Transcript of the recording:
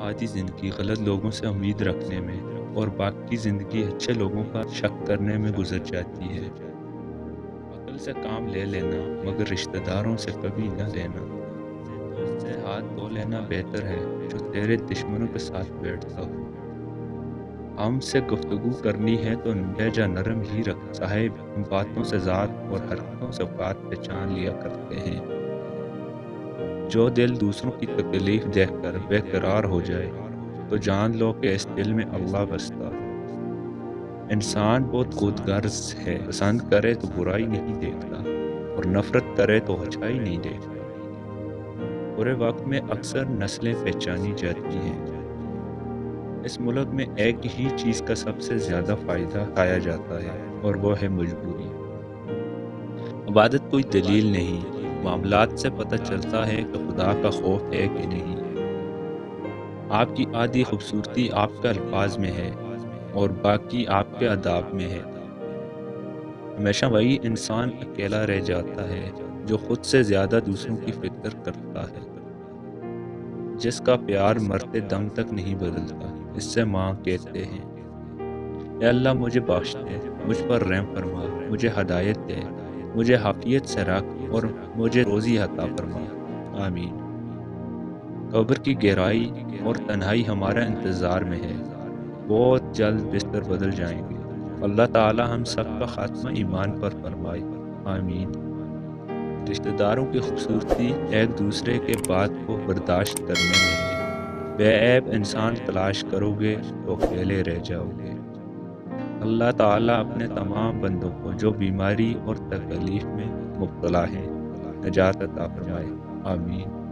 آدھی زندگی غلط لوگوں سے امید رکھنے میں اور باقی زندگی اچھے لوگوں کا شک کرنے میں گزر جاتی ہے۔ عقل سے کام لے لینا مگر رشتہ داروں سے کبھی نہ لینا۔ دوست سے ہاتھ دھو لینا بہتر ہے جو تیرے دشمنوں کے ساتھ بیٹھتا ہو۔ ہم سے گفتگو کرنی ہے تو لہجہ نرم ہی رکھ صاحب، ہم باتوں سے ذات اور حرکتوں سے بات پہچان لیا کرتے ہیں۔ جو دل دوسروں کی تکلیف دیکھ کر بے قرار ہو جائے تو جان لو کہ اس دل میں اللہ بستا ہے۔ انسان بہت خود غرض ہے، پسند کرے تو برائی نہیں دیکھتا اور نفرت کرے تو اچھائی نہیں دیکھتا۔ برے وقت میں اکثر نسلیں پہچانی جاتی ہیں۔ اس ملک میں ایک ہی چیز کا سب سے زیادہ فائدہ اٹھایا جاتا ہے اور وہ ہے مجبوری۔ عبادت کوئی دلیل نہیں، معاملات سے پتہ چلتا ہے کہ خدا کا خوف ہے کہ نہیں۔ آپ کی آدھی خوبصورتی آپ کے الفاظ میں ہے اور باقی آپ کے آداب میں ہے۔ ہمیشہ وہی انسان اکیلا رہ جاتا ہے جو خود سے زیادہ دوسروں کی فکر کرتا ہے، جس کا پیار مرتے دم تک نہیں بدلتا۔ اس سے ماں کہتے ہیں، اے اللہ مجھے بخش دے، مجھ پر رحم فرما، مجھے ہدایت دے، مجھے عافیت سے رکھ اور مجھے روزی عطا فرما، آمین۔ قبر کی گہرائی اور تنہائی ہمارا انتظار میں ہے، بہت جلد بستر بدل جائیں گے۔ اللہ تعالی ہم سب کا خاتمہ ایمان پر فرمائے، آمین۔ رشتہ داروں کی خوبصورتی ایک دوسرے کے بات کو برداشت کرنے میں ہے۔ بے عیب انسان تلاش کرو گے تو اکیلے رہ جاؤ گے۔ اللہ تعالیٰ اپنے تمام بندوں کو جو بیماری اور تکلیف میں مبتلا ہیں نجات عطا فرمائے، آمین۔